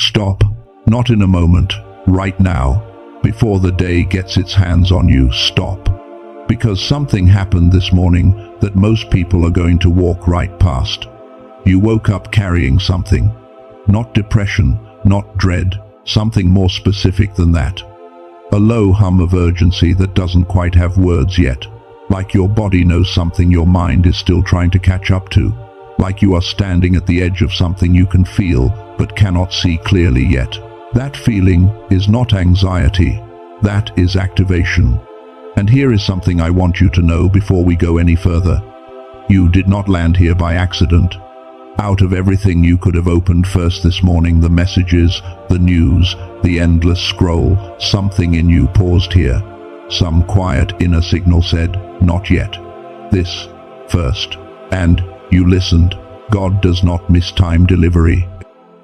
Stop, not in a moment, right now, before the day gets its hands on you. Stop. Because something happened this morning that most people are going to walk right past. You woke up carrying something. Not depression, not dread, something more specific than that. A low hum of urgency that doesn't quite have words yet. Like your body knows something your mind is still trying to catch up to. Like you are standing at the edge of something you can feel but cannot see clearly yet. That feeling is not anxiety. That is activation. And here is something I want you to know before we go any further. You did not land here by accident. Out of everything you could have opened first this morning, the messages, the news, the endless scroll, something in you paused here. Some quiet inner signal said, not yet. This first. And you listened. God does not miss time delivery.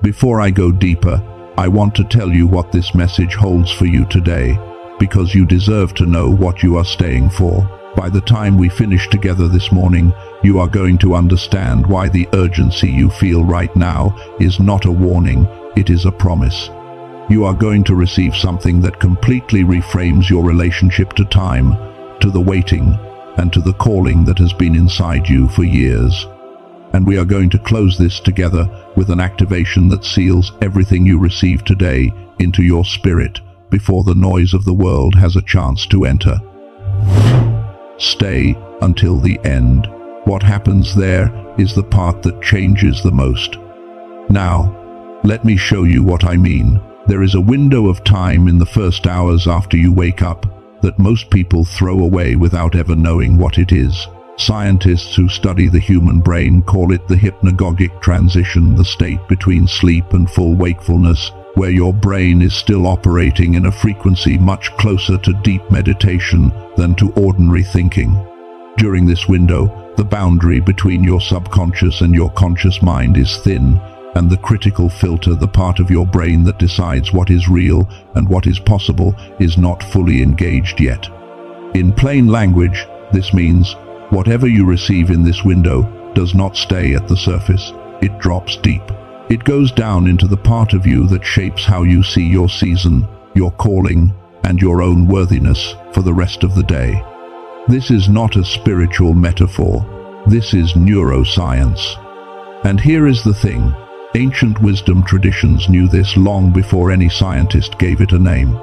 Before I go deeper, I want to tell you what this message holds for you today, because you deserve to know what you are staying for. By the time we finish together this morning, you are going to understand why the urgency you feel right now is not a warning, it is a promise. You are going to receive something that completely reframes your relationship to time, to the waiting, and to the calling that has been inside you for years. And we are going to close this together with an activation that seals everything you receive today into your spirit before the noise of the world has a chance to enter. Stay until the end. What happens there is the part that changes the most. Now, let me show you what I mean. There is a window of time in the first hours after you wake up that most people throw away without ever knowing what it is. Scientists who study the human brain call it the hypnagogic transition, the state between sleep and full wakefulness, where your brain is still operating in a frequency much closer to deep meditation than to ordinary thinking. During this window, the boundary between your subconscious and your conscious mind is thin, and the critical filter, the part of your brain that decides what is real and what is possible, is not fully engaged yet. In plain language, this means whatever you receive in this window does not stay at the surface. It drops deep. It goes down into the part of you that shapes how you see your season, your calling, and your own worthiness for the rest of the day. This is not a spiritual metaphor. This is neuroscience. And here is the thing. Ancient wisdom traditions knew this long before any scientist gave it a name.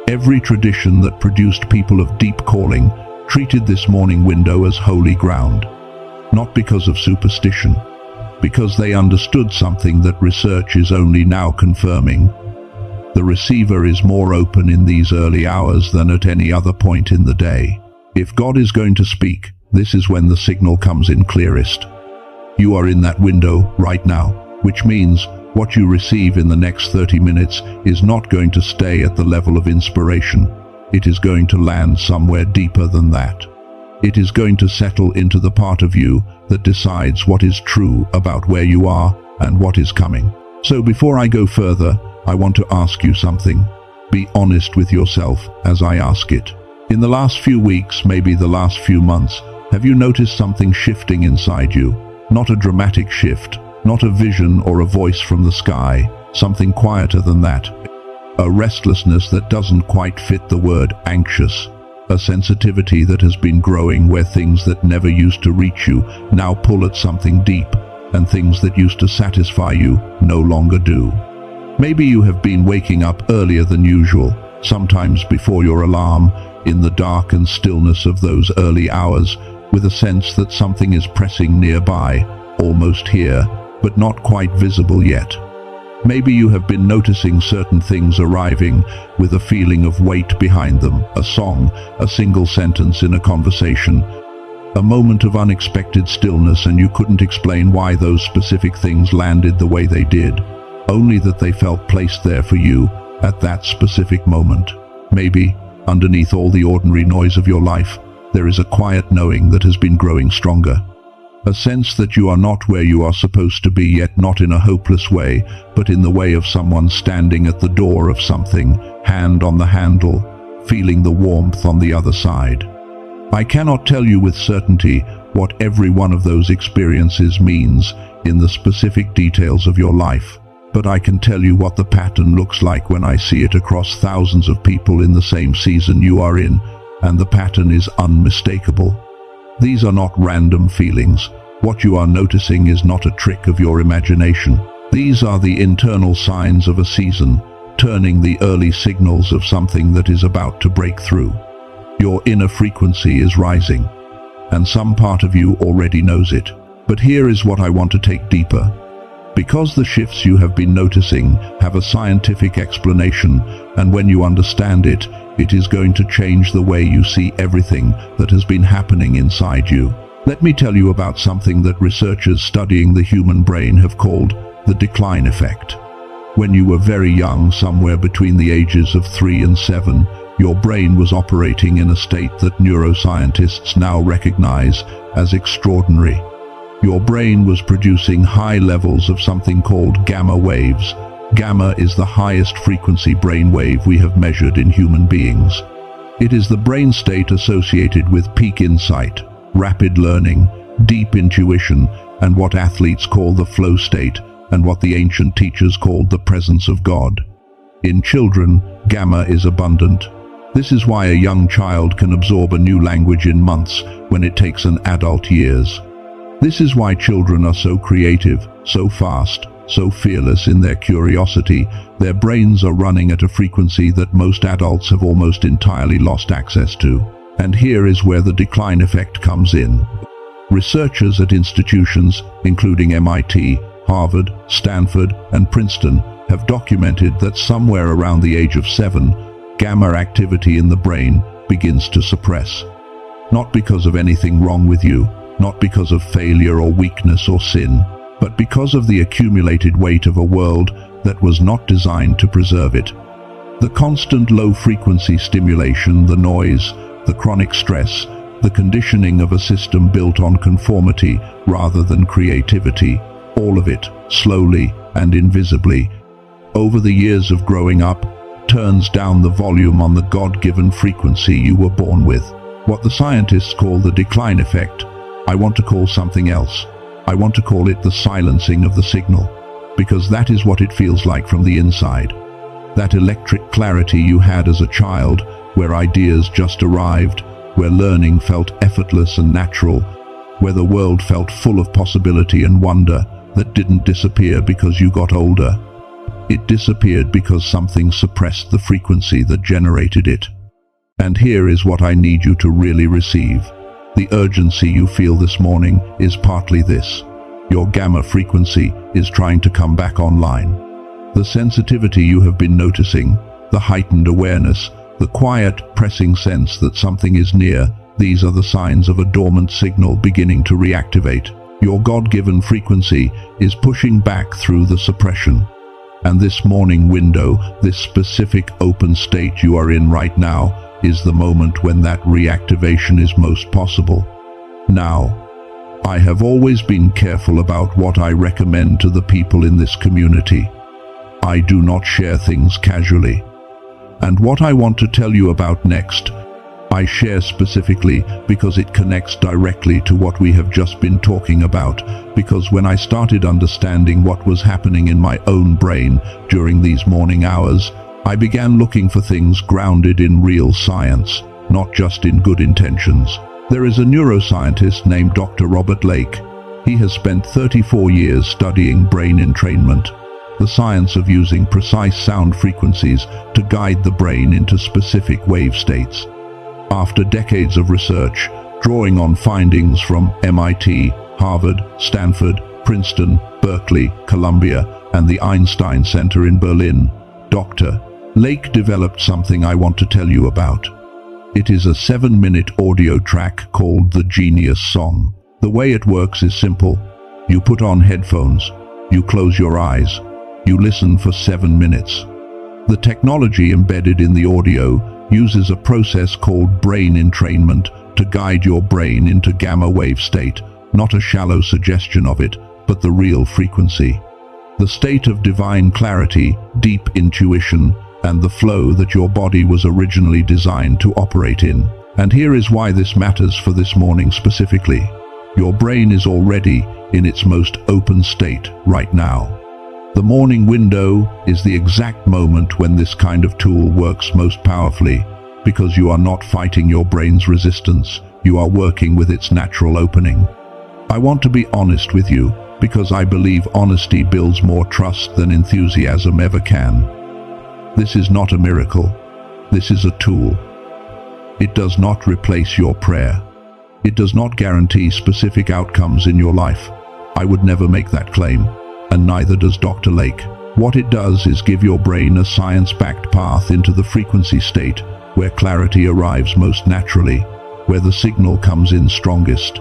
Every tradition that produced people of deep calling treated this morning window as holy ground. Not because of superstition, because they understood something that research is only now confirming. The receiver is more open in these early hours than at any other point in the day. If God is going to speak, this is when the signal comes in clearest. You are in that window right now, which means what you receive in the next 30 minutes is not going to stay at the level of inspiration. It is going to land somewhere deeper than that. It is going to settle into the part of you that decides what is true about where you are and what is coming. So before I go further, I want to ask you something. Be honest with yourself as I ask it. In the last few weeks, maybe the last few months, have you noticed something shifting inside you? Not a dramatic shift, not a vision or a voice from the sky, something quieter than that. A restlessness that doesn't quite fit the word anxious. A sensitivity that has been growing where things that never used to reach you now pull at something deep, and things that used to satisfy you no longer do. Maybe you have been waking up earlier than usual, sometimes before your alarm, in the dark and stillness of those early hours, with a sense that something is pressing nearby, almost here, but not quite visible yet. Maybe you have been noticing certain things arriving with a feeling of weight behind them, a song, a single sentence in a conversation, a moment of unexpected stillness, and you couldn't explain why those specific things landed the way they did, only that they felt placed there for you at that specific moment. Maybe, underneath all the ordinary noise of your life, there is a quiet knowing that has been growing stronger. A sense that you are not where you are supposed to be, yet not in a hopeless way, but in the way of someone standing at the door of something, hand on the handle, feeling the warmth on the other side. I cannot tell you with certainty what every one of those experiences means in the specific details of your life, But I can tell you what the pattern looks like when I see it across thousands of people in the same season you are in, and the pattern is unmistakable. These are not random feelings. What you are noticing is not a trick of your imagination. These are the internal signs of a season, turning the early signals of something that is about to break through. Your inner frequency is rising, and some part of you already knows it. But here is what I want to take deeper. Because the shifts you have been noticing have a scientific explanation, and when you understand it, it is going to change the way you see everything that has been happening inside you. Let me tell you about something that researchers studying the human brain have called the decline effect. When you were very young, somewhere between the ages of 3 and 7, your brain was operating in a state that neuroscientists now recognize as extraordinary. Your brain was producing high levels of something called gamma waves. Gamma is the highest frequency brain wave we have measured in human beings. It is the brain state associated with peak insight, rapid learning, deep intuition, and what athletes call the flow state, and what the ancient teachers called the presence of God. In children, gamma is abundant. This is why a young child can absorb a new language in months when it takes an adult years. This is why children are so creative, so fast, so fearless in their curiosity. Their brains are running at a frequency that most adults have almost entirely lost access to. And here is where the decline effect comes in. Researchers at institutions, including MIT, Harvard, Stanford, and Princeton, have documented that somewhere around the age of 7, gamma activity in the brain begins to suppress. Not because of anything wrong with you, not because of failure or weakness or sin, but because of the accumulated weight of a world that was not designed to preserve it. The constant low-frequency stimulation, the noise, the chronic stress, the conditioning of a system built on conformity rather than creativity, all of it, slowly and invisibly, over the years of growing up, turns down the volume on the God-given frequency you were born with. What the scientists call the decline effect, I want to call something else. I want to call it the silencing of the signal, because that is what it feels like from the inside. That electric clarity you had as a child, where ideas just arrived, where learning felt effortless and natural, where the world felt full of possibility and wonder, that didn't disappear because you got older. It disappeared because something suppressed the frequency that generated it. And here is what I need you to really receive. The urgency you feel this morning is partly this. Your gamma frequency is trying to come back online. The sensitivity you have been noticing, the heightened awareness, the quiet, pressing sense that something is near, these are the signs of a dormant signal beginning to reactivate. Your God-given frequency is pushing back through the suppression. And this morning window, this specific open state you are in right now, is the moment when that reactivation is most possible. Now, I have always been careful about what I recommend to the people in this community. I do not share things casually. And what I want to tell you about next, I share specifically because it connects directly to what we have just been talking about, because when I started understanding what was happening in my own brain during these morning hours, I began looking for things grounded in real science, not just in good intentions. There is a neuroscientist named Dr. Robert Lake. He has spent 34 years studying brain entrainment, the science of using precise sound frequencies to guide the brain into specific wave states. After decades of research, drawing on findings from MIT, Harvard, Stanford, Princeton, Berkeley, Columbia, and the Einstein Center in Berlin, Dr. Lake developed something I want to tell you about. It is a 7-minute audio track called The Genius Song. The way it works is simple. You put on headphones, you close your eyes, you listen for 7 minutes. The technology embedded in the audio uses a process called brain entrainment to guide your brain into gamma wave state, not a shallow suggestion of it, but the real frequency. The state of divine clarity, deep intuition, and the flow that your body was originally designed to operate in. And here is why this matters for this morning specifically. Your brain is already in its most open state right now. The morning window is the exact moment when this kind of tool works most powerfully, because you are not fighting your brain's resistance, you are working with its natural opening. I want to be honest with you, because I believe honesty builds more trust than enthusiasm ever can. This is not a miracle. This is a tool. It does not replace your prayer. It does not guarantee specific outcomes in your life. I would never make that claim, and neither does Dr. Lake. What it does is give your brain a science-backed path into the frequency state where clarity arrives most naturally, where the signal comes in strongest,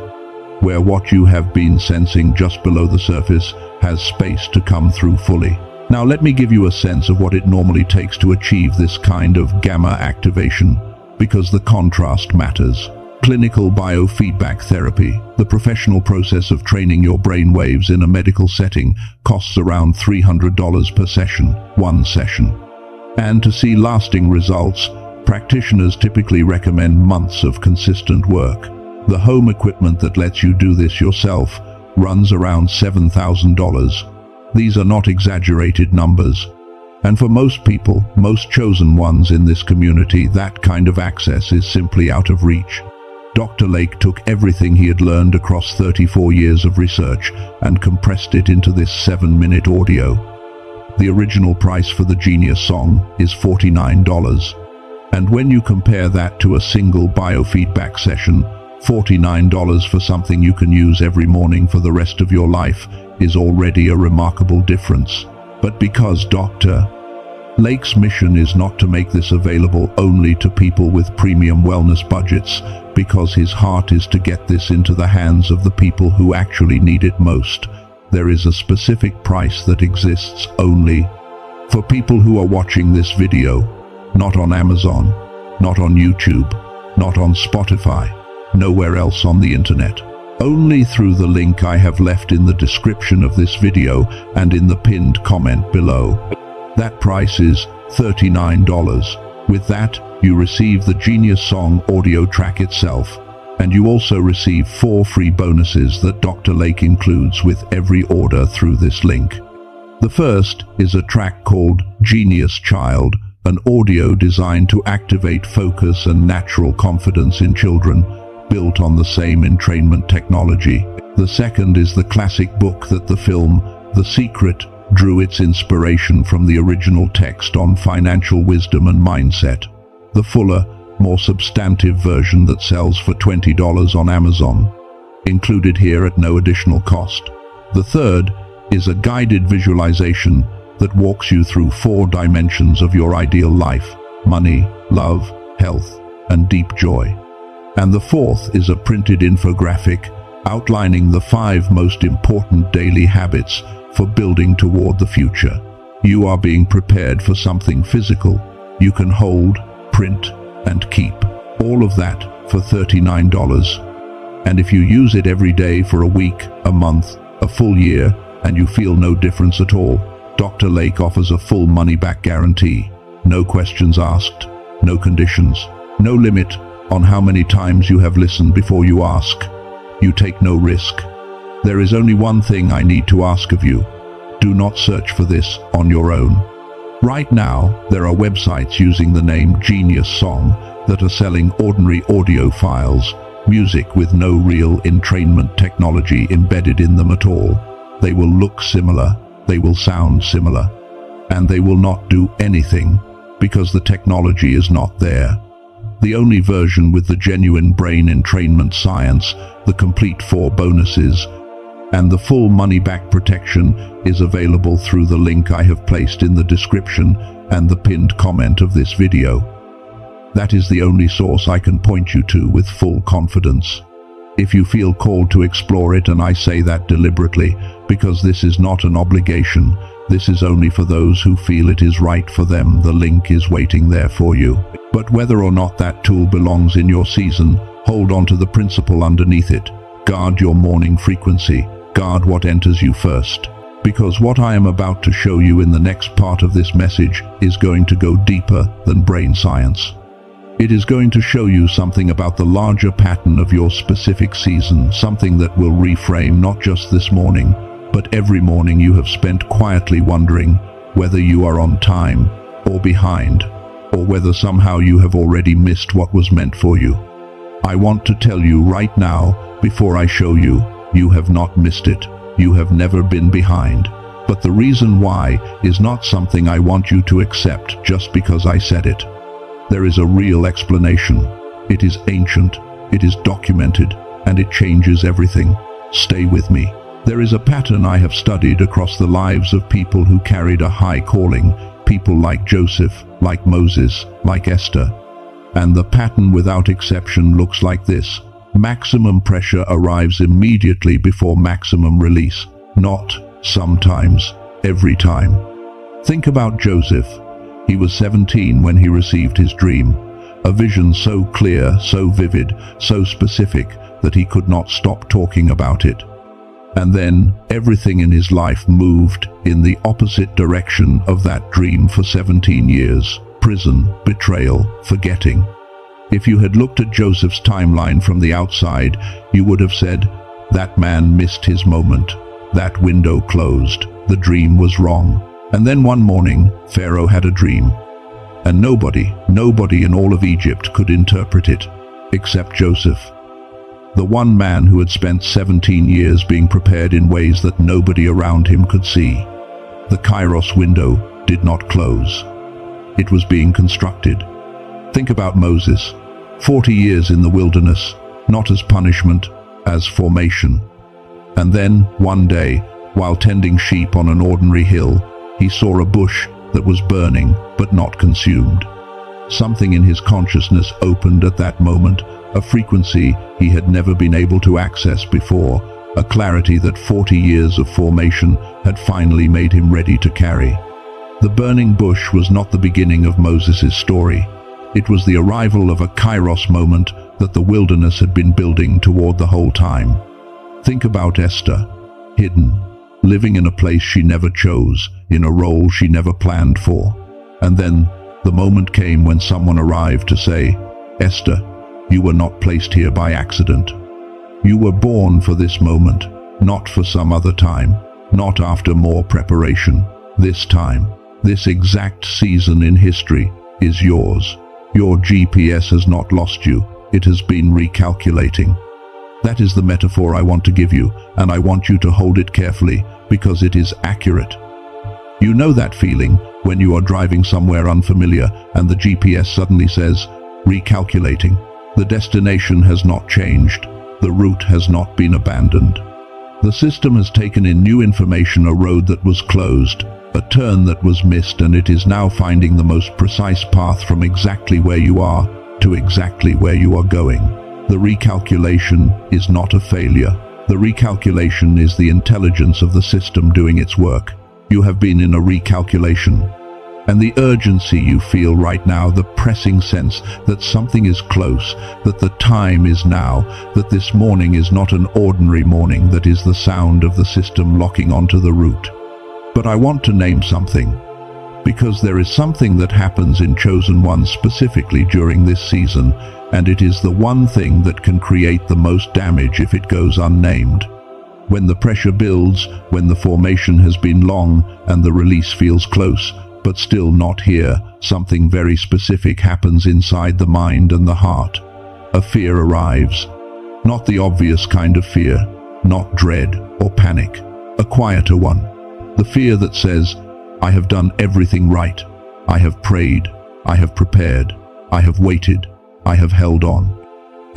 where what you have been sensing just below the surface has space to come through fully. Now let me give you a sense of what it normally takes to achieve this kind of gamma activation, because the contrast matters. Clinical biofeedback therapy, the professional process of training your brain waves in a medical setting, costs around $300 per session, one session. And to see lasting results, practitioners typically recommend months of consistent work. The home equipment that lets you do this yourself runs around $7,000. These are not exaggerated numbers. And for most people, most chosen ones in this community, that kind of access is simply out of reach. Dr. Lake took everything he had learned across 34 years of research and compressed it into this 7-minute audio. The original price for the Genius song is $49. And when you compare that to a single biofeedback session, $49 for something you can use every morning for the rest of your life is already a remarkable difference. But because Dr. Lake's mission is not to make this available only to people with premium wellness budgets, because his heart is to get this into the hands of the people who actually need it most, there is a specific price that exists only for people who are watching this video, not on Amazon, not on YouTube, not on Spotify, nowhere else on the internet. Only through the link I have left in the description of this video and in the pinned comment below. That price is $39. With that, you receive the Genius Song audio track itself, and you also receive 4 free bonuses that Dr. Lake includes with every order through this link. The first is a track called Genius Child, an audio designed to activate focus and natural confidence in children, built on the same entrainment technology. The second is the classic book that the film The Secret drew its inspiration from, the original text on financial wisdom and mindset. The fuller, more substantive version that sells for $20 on Amazon, included here at no additional cost. The third is a guided visualization that walks you through 4 dimensions of your ideal life: money, love, health, and deep joy. And the fourth is a printed infographic outlining the 5 most important daily habits for building toward the future. You are being prepared for something physical you can hold, print, and keep. All of that for $39. And if you use it every day for a week, a month, a full year, and you feel no difference at all, Dr. Lake offers a full money-back guarantee. No questions asked, no conditions, no limit on how many times you have listened before you ask. You take no risk. There is only one thing I need to ask of you. Do not search for this on your own. Right now, there are websites using the name Genius Song that are selling ordinary audio files, music with no real entrainment technology embedded in them at all. They will look similar, they will sound similar, and they will not do anything because the technology is not there. The only version with the genuine brain entrainment science, the complete 4 bonuses, and the full money-back protection is available through the link I have placed in the description and the pinned comment of this video. That is the only source I can point you to with full confidence. If you feel called to explore it, and I say that deliberately, because this is not an obligation, this is only for those who feel it is right for them, the link is waiting there for you. But whether or not that tool belongs in your season, hold on to the principle underneath it. Guard your morning frequency. Guard what enters you first. Because what I am about to show you in the next part of this message is going to go deeper than brain science. It is going to show you something about the larger pattern of your specific season, something that will reframe not just this morning, But every morning you have spent quietly wondering whether you are on time or behind, or whether somehow you have already missed what was meant for you. I want to tell you right now, before I show you, you have not missed it. You have never been behind. But the reason why is not something I want you to accept just because I said it. There is a real explanation. It is ancient, it is documented, and it changes everything. Stay with me. There is a pattern I have studied across the lives of people who carried a high calling, people like Joseph, like Moses, like Esther. And the pattern without exception looks like this. Maximum pressure arrives immediately before maximum release. Not sometimes, every time. Think about Joseph. He was 17 when he received his dream. A vision so clear, so vivid, so specific that he could not stop talking about it. And then everything in his life moved in the opposite direction of that dream for 17 years. Prison, betrayal, forgetting. If you had looked at Joseph's timeline from the outside, you would have said, that man missed his moment. That window closed. The dream was wrong. And then one morning, Pharaoh had a dream. And nobody in all of Egypt could interpret it, except Joseph. The one man who had spent 17 years being prepared in ways that nobody around him could see. The Kairos window did not close. It was being constructed. Think about Moses. 40 years in the wilderness, not as punishment, as formation. And then, one day, while tending sheep on an ordinary hill, he saw a bush that was burning but not consumed. Something in his consciousness opened at that moment, a frequency he had never been able to access before, a clarity that 40 years of formation had finally made him ready to carry. The burning bush was not the beginning of Moses' story. It was the arrival of a Kairos moment that the wilderness had been building toward the whole time. Think about Esther, hidden, living in a place she never chose, in a role she never planned for. And then the moment came when someone arrived to say, Esther, you were not placed here by accident. You were born for this moment, not for some other time, not after more preparation. This time, this exact season in history is yours. Your GPS has not lost you, it has been recalculating. That is the metaphor I want to give you, and I want you to hold it carefully, because it is accurate. You know that feeling when you are driving somewhere unfamiliar and the GPS suddenly says, recalculating. The destination has not changed. The route has not been abandoned. The system has taken in new information, a road that was closed, a turn that was missed, and it is now finding the most precise path from exactly where you are to exactly where you are going. The recalculation is not a failure. The recalculation is the intelligence of the system doing its work. You have been in a recalculation. And the urgency you feel right now, the pressing sense that something is close, that the time is now, that this morning is not an ordinary morning, that is the sound of the system locking onto the route. But I want to name something, because there is something that happens in Chosen Ones specifically during this season, and it is the one thing that can create the most damage if it goes unnamed. When the pressure builds, when the formation has been long and the release feels close, but still not here, something very specific happens inside the mind and the heart. A fear arrives. Not the obvious kind of fear, not dread or panic, a quieter one. The fear that says, I have done everything right. I have prayed. I have prepared. I have waited. I have held on.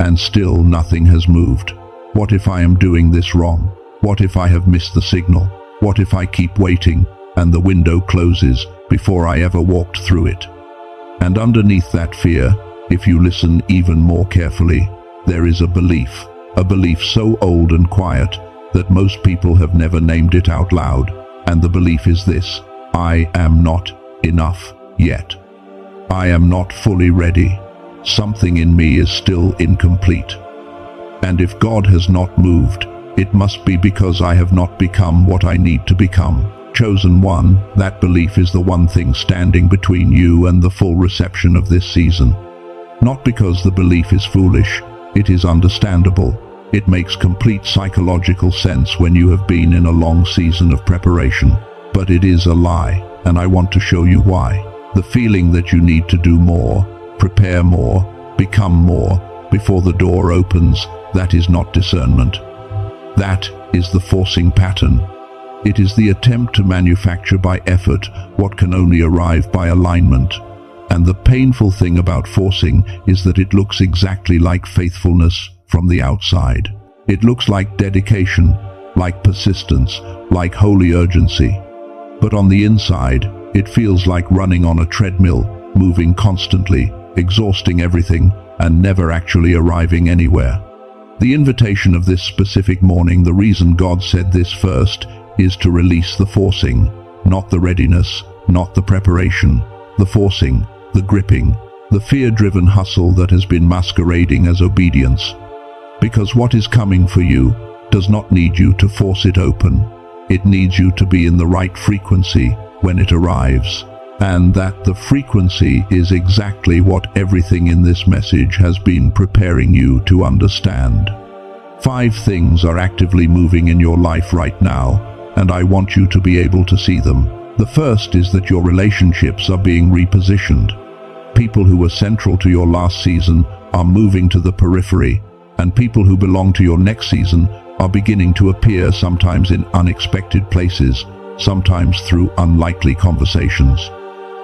And still nothing has moved. What if I am doing this wrong? What if I have missed the signal? What if I keep waiting and the window closes before I ever walked through it? And underneath that fear, if you listen even more carefully, there is a belief so old and quiet that most people have never named it out loud. And the belief is this: I am not enough yet. I am not fully ready. Something in me is still incomplete. And if God has not moved, it must be because I have not become what I need to become. Chosen One, that belief is the one thing standing between you and the full reception of this season. Not because the belief is foolish, it is understandable. It makes complete psychological sense when you have been in a long season of preparation. But it is a lie, and I want to show you why. The feeling that you need to do more, prepare more, become more, before the door opens, that is not discernment. That is the forcing pattern. It is the attempt to manufacture by effort what can only arrive by alignment. And the painful thing about forcing is that it looks exactly like faithfulness from the outside. It looks like dedication, like persistence, like holy urgency. But on the inside, it feels like running on a treadmill, moving constantly, exhausting everything, and never actually arriving anywhere. The invitation of this specific morning, the reason God said this first, is to release the forcing, not the readiness, not the preparation, the forcing, the gripping, the fear-driven hustle that has been masquerading as obedience. Because what is coming for you does not need you to force it open. It needs you to be in the right frequency when it arrives. And that the frequency is exactly what everything in this message has been preparing you to understand. 5 things are actively moving in your life right now, and I want you to be able to see them. The first is that your relationships are being repositioned. People who were central to your last season are moving to the periphery, and people who belong to your next season are beginning to appear, sometimes in unexpected places, sometimes through unlikely conversations.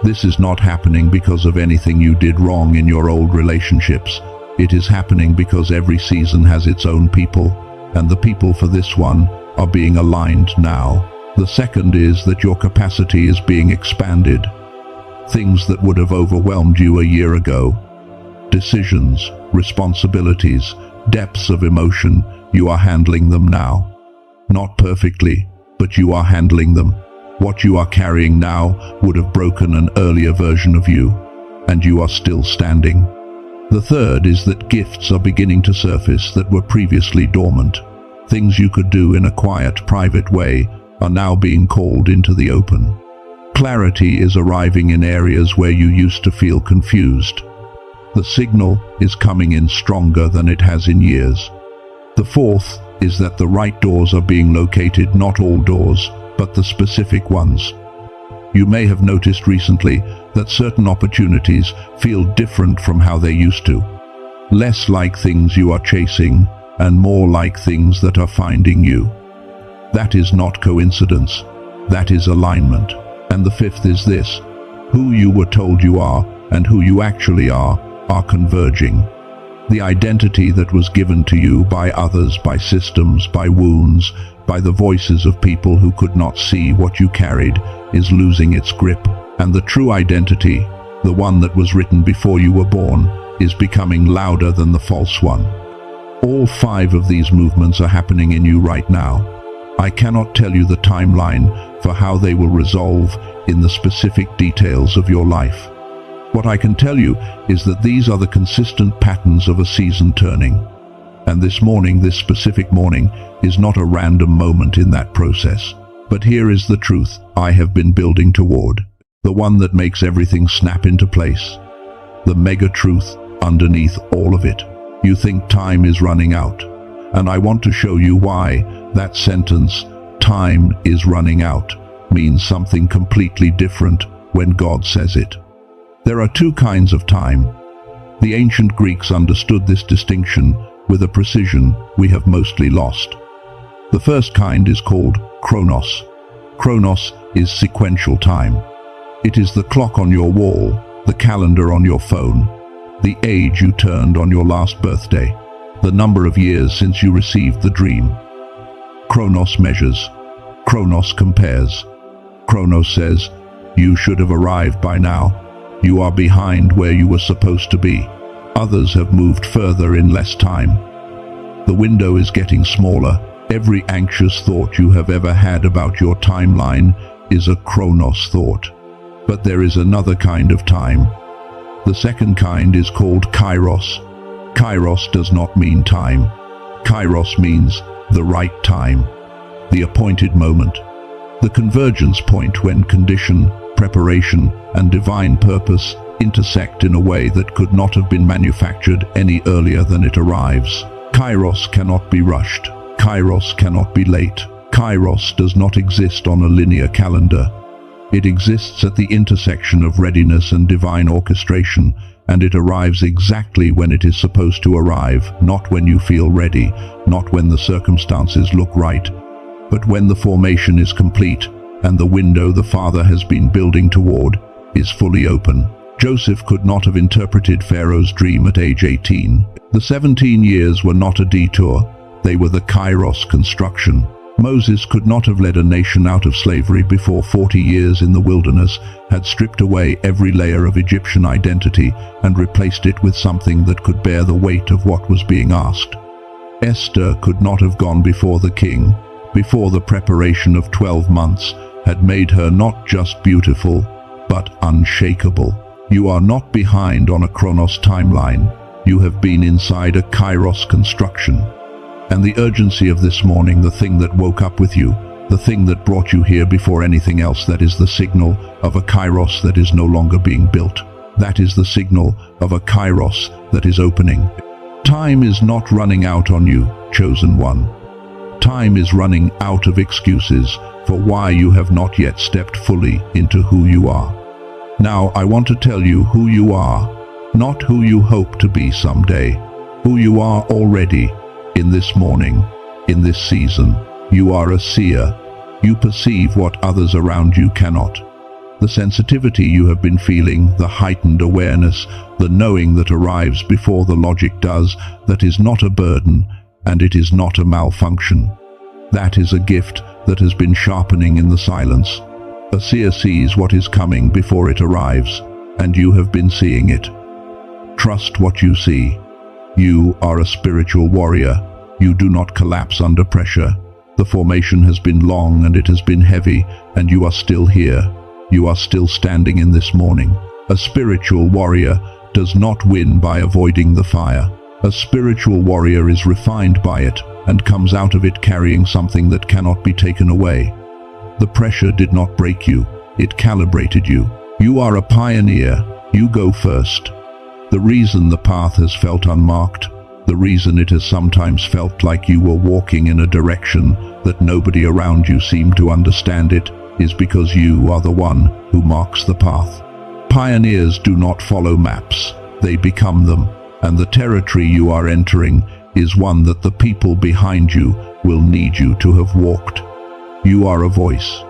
This is not happening because of anything you did wrong in your old relationships. It is happening because every season has its own people, and the people for this one are being aligned now. The second is that your capacity is being expanded. Things that would have overwhelmed you a year ago, decisions, responsibilities, depths of emotion, you are handling them now. Not perfectly, but you are handling them. What you are carrying now would have broken an earlier version of you, and you are still standing. The third is that gifts are beginning to surface that were previously dormant. Things you could do in a quiet, private way are now being called into the open. Clarity is arriving in areas where you used to feel confused. The signal is coming in stronger than it has in years. The fourth is that the right doors are being located, not all doors, but the specific ones. You may have noticed recently that certain opportunities feel different from how they used to. Less like things you are chasing, and more like things that are finding you. That is not coincidence. That is alignment. And the fifth is this: who you were told you are and who you actually are converging. The identity that was given to you by others, by systems, by wounds, by the voices of people who could not see what you carried, is losing its grip. And the true identity, the one that was written before you were born, is becoming louder than the false one. All 5 of these movements are happening in you right now. I cannot tell you the timeline for how they will resolve in the specific details of your life. What I can tell you is that these are the consistent patterns of a season turning. And this morning, this specific morning, is not a random moment in that process. But here is the truth I have been building toward. The one that makes everything snap into place. The mega truth underneath all of it. You think time is running out. And I want to show you why that sentence, "time is running out," means something completely different when God says it. There are 2 kinds of time. The ancient Greeks understood this distinction with a precision we have mostly lost. The first kind is called chronos. Chronos is sequential time. It is the clock on your wall, the calendar on your phone, the age you turned on your last birthday, the number of years since you received the dream. Chronos measures. Chronos compares. Chronos says, you should have arrived by now. You are behind where you were supposed to be. Others have moved further in less time. The window is getting smaller. Every anxious thought you have ever had about your timeline is a chronos thought. But there is another kind of time. The second kind is called kairos. Kairos does not mean time. Kairos means the right time, the appointed moment, the convergence point when condition, preparation, and divine purpose intersect in a way that could not have been manufactured any earlier than it arrives. Kairos cannot be rushed. Kairos cannot be late. Kairos does not exist on a linear calendar. It exists at the intersection of readiness and divine orchestration, and it arrives exactly when it is supposed to arrive, not when you feel ready, not when the circumstances look right, but when the formation is complete and the window the Father has been building toward is fully open. Joseph could not have interpreted Pharaoh's dream at age 18. The 17 years were not a detour, they were the Kairos construction. Moses could not have led a nation out of slavery before 40 years in the wilderness had stripped away every layer of Egyptian identity and replaced it with something that could bear the weight of what was being asked. Esther could not have gone before the king, before the preparation of 12 months had made her not just beautiful, but unshakable. You are not behind on a Chronos timeline. You have been inside a Kairos construction. And the urgency of this morning, the thing that woke up with you, the thing that brought you here before anything else, that is the signal of a Kairos that is no longer being built. That is the signal of a Kairos that is opening. Time is not running out on you, chosen one. Time is running out of excuses for why you have not yet stepped fully into who you are. Now I want to tell you who you are, not who you hope to be someday, who you are already. In this morning, in this season, you are a seer. You perceive what others around you cannot. The sensitivity you have been feeling, the heightened awareness, the knowing that arrives before the logic does, that is not a burden, and it is not a malfunction. That is a gift that has been sharpening in the silence. A seer sees what is coming before it arrives, and you have been seeing it. Trust what you see. You are a spiritual warrior. You do not collapse under pressure. The formation has been long and it has been heavy, and you are still here. You are still standing in this morning. A spiritual warrior does not win by avoiding the fire. A spiritual warrior is refined by it and comes out of it carrying something that cannot be taken away. The pressure did not break you. It calibrated you. You are a pioneer. You go first. The reason the path has felt unmarked, the reason it has sometimes felt like you were walking in a direction that nobody around you seemed to understand it, is because you are the one who marks the path. Pioneers do not follow maps, they become them, and the territory you are entering is one that the people behind you will need you to have walked. You are a voice.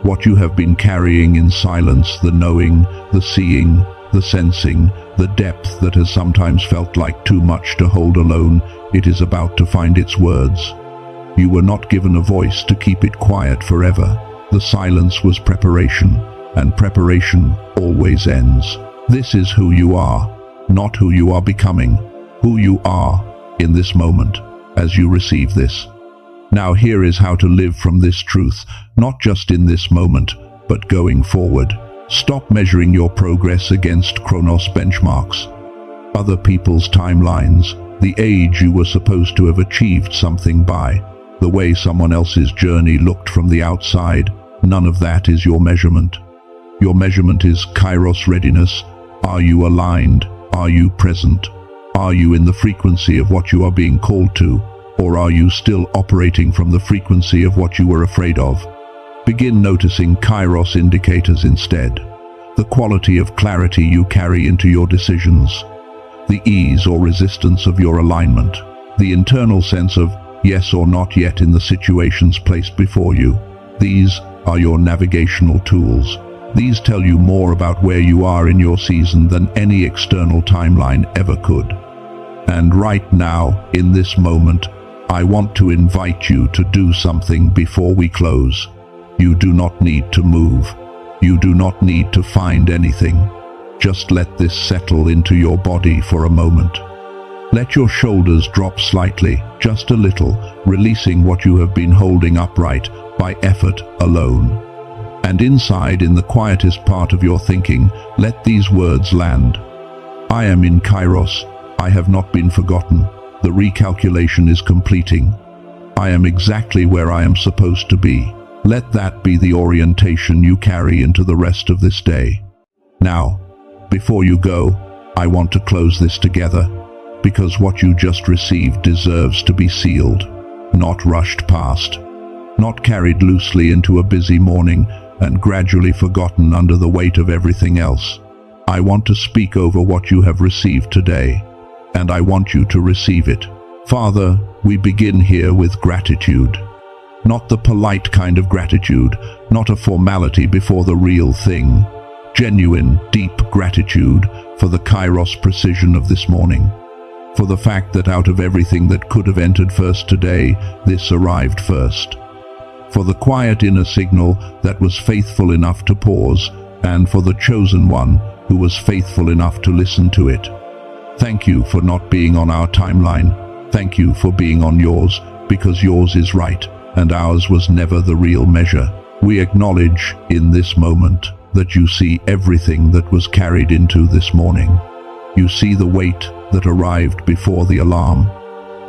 What you have been carrying in silence, the knowing, the seeing, the sensing, the depth that has sometimes felt like too much to hold alone, it is about to find its words. You were not given a voice to keep it quiet forever. The silence was preparation, and preparation always ends. This is who you are, not who you are becoming, who you are in this moment as you receive this. Now here is how to live from this truth, not just in this moment, but going forward. Stop measuring your progress against Chronos benchmarks, other people's timelines, the age you were supposed to have achieved something by, the way someone else's journey looked from the outside. None of that is your measurement. Your measurement is Kairos readiness. Are you aligned? Are you present? Are you in the frequency of what you are being called to? Or are you still operating from the frequency of what you were afraid of? Begin noticing Kairos indicators instead. The quality of clarity you carry into your decisions. The ease or resistance of your alignment. The internal sense of yes or not yet in the situations placed before you. These are your navigational tools. These tell you more about where you are in your season than any external timeline ever could. And right now, in this moment, I want to invite you to do something before we close. You do not need to move. You do not need to find anything. Just let this settle into your body for a moment. Let your shoulders drop slightly, just a little, releasing what you have been holding upright by effort alone. And inside, in the quietest part of your thinking, let these words land. I am in Kairos. I have not been forgotten. The recalculation is completing. I am exactly where I am supposed to be. Let that be the orientation you carry into the rest of this day. Now, before you go, I want to close this together, because what you just received deserves to be sealed, not rushed past, not carried loosely into a busy morning and gradually forgotten under the weight of everything else. I want to speak over what you have received today, and I want you to receive it. Father, we begin here with gratitude. Not the polite kind of gratitude, not a formality before the real thing. Genuine, deep gratitude for the Kairos precision of this morning. For the fact that out of everything that could have entered first today, this arrived first. For the quiet inner signal that was faithful enough to pause, and for the chosen one who was faithful enough to listen to it. Thank you for not being on our timeline. Thank you for being on yours, because yours is right, and ours was never the real measure. We acknowledge in this moment that you see everything that was carried into this morning. You see the weight that arrived before the alarm,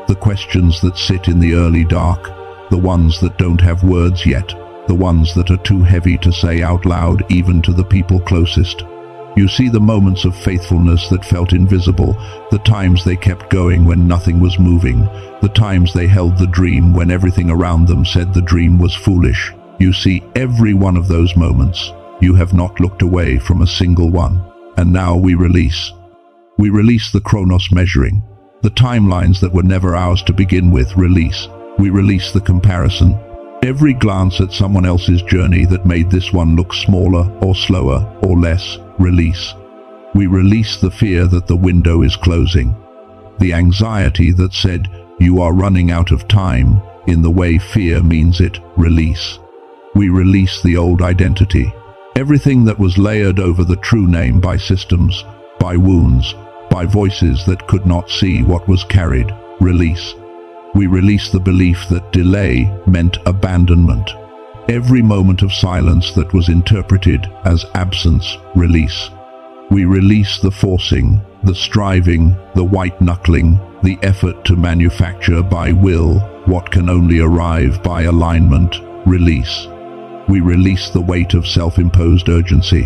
the questions that sit in the early dark, the ones that don't have words yet, the ones that are too heavy to say out loud even to the people closest. You see the moments of faithfulness that felt invisible, the times they kept going when nothing was moving, the times they held the dream when everything around them said the dream was foolish. You see every one of those moments. You have not looked away from a single one. And now we release. We release the chronos measuring. The timelines that were never ours to begin with, release. We release the comparison. Every glance at someone else's journey that made this one look smaller or slower or less, release. We release the fear that the window is closing. The anxiety that said, you are running out of time, in the way fear means it, release. We release the old identity. Everything that was layered over the true name by systems, by wounds, by voices that could not see what was carried, release. We release the belief that delay meant abandonment. Every moment of silence that was interpreted as absence, release. We release the forcing, the striving, the white-knuckling, the effort to manufacture by will what can only arrive by alignment, release. We release the weight of self-imposed urgency,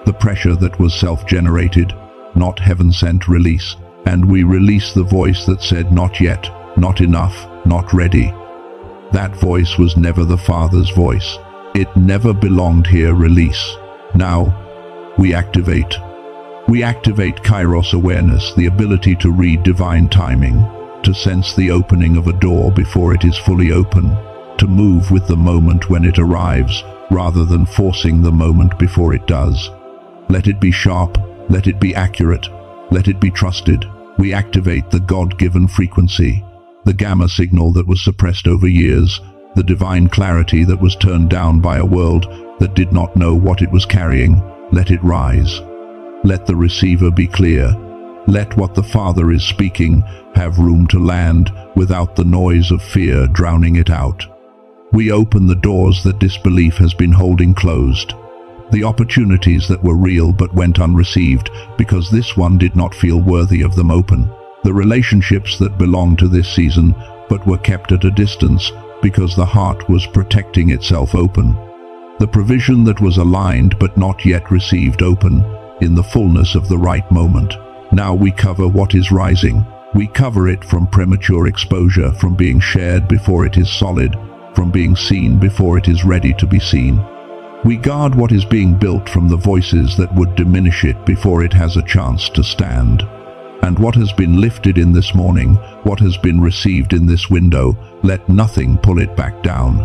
the pressure that was self-generated, not heaven-sent, release. And we release the voice that said not yet, not enough, not ready. That voice was never the Father's voice. It never belonged here, release. Now, we activate. We activate Kairos awareness, the ability to read divine timing, to sense the opening of a door before it is fully open, to move with the moment when it arrives, rather than forcing the moment before it does. Let it be sharp, let it be accurate, let it be trusted. We activate the God-given frequency, the gamma signal that was suppressed over years, the divine clarity that was turned down by a world that did not know what it was carrying. Let it rise. Let the receiver be clear. Let what the Father is speaking have room to land without the noise of fear drowning it out. We open the doors that disbelief has been holding closed. The opportunities that were real but went unreceived because this one did not feel worthy of them open. The relationships that belonged to this season but were kept at a distance because the heart was protecting itself open. The provision that was aligned but not yet received open in the fullness of the right moment. Now we cover what is rising. We cover it from premature exposure, from being shared before it is solid, from being seen before it is ready to be seen. We guard what is being built from the voices that would diminish it before it has a chance to stand. And what has been lifted in this morning, what has been received in this window, let nothing pull it back down.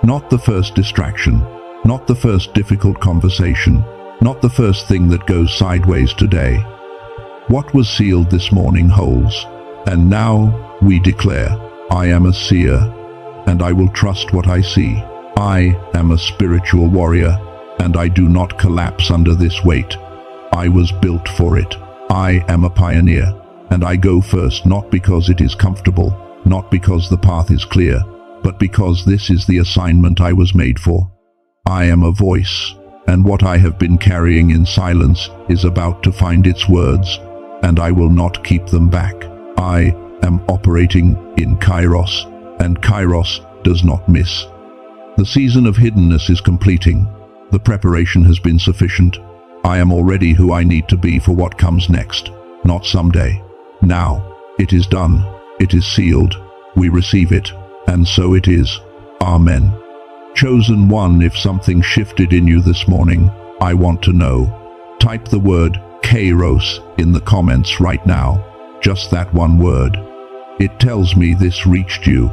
Not the first distraction, not the first difficult conversation, not the first thing that goes sideways today. What was sealed this morning holds. And now we declare, I am a seer, and I will trust what I see. I am a spiritual warrior, and I do not collapse under this weight. I was built for it. I am a pioneer, and I go first, not because it is comfortable, not because the path is clear, but because this is the assignment I was made for. I am a voice, and what I have been carrying in silence is about to find its words, and I will not keep them back. I am operating in Kairos, and Kairos does not miss. The season of hiddenness is completing. The preparation has been sufficient. I am already who I need to be for what comes next, not someday. Now, It is done. It is sealed. We receive it. And so it is. Amen. Chosen one, if something shifted in you this morning, I want to know. Type the word Kairos in the comments right now. Just that one word. It tells me this reached you.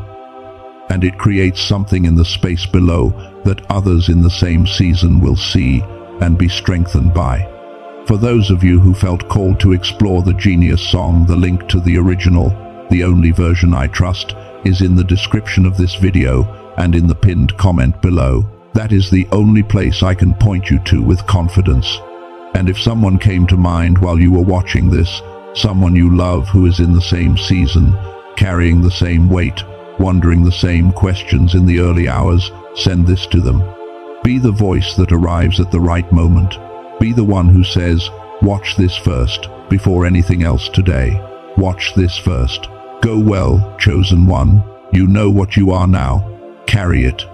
And it creates something in the space below that others in the same season will see and be strengthened by. For those of you who felt called to explore the Genius song, the link to the original, the only version I trust, is in the description of this video and in the pinned comment below. That is the only place I can point you to with confidence. And if someone came to mind while you were watching this, someone you love who is in the same season, carrying the same weight, wondering the same questions in the early hours, send this to them. Be the voice that arrives at the right moment. Be the one who says, watch this first, before anything else today. Watch this first. Go well, chosen one. You know what you are now. Carry it.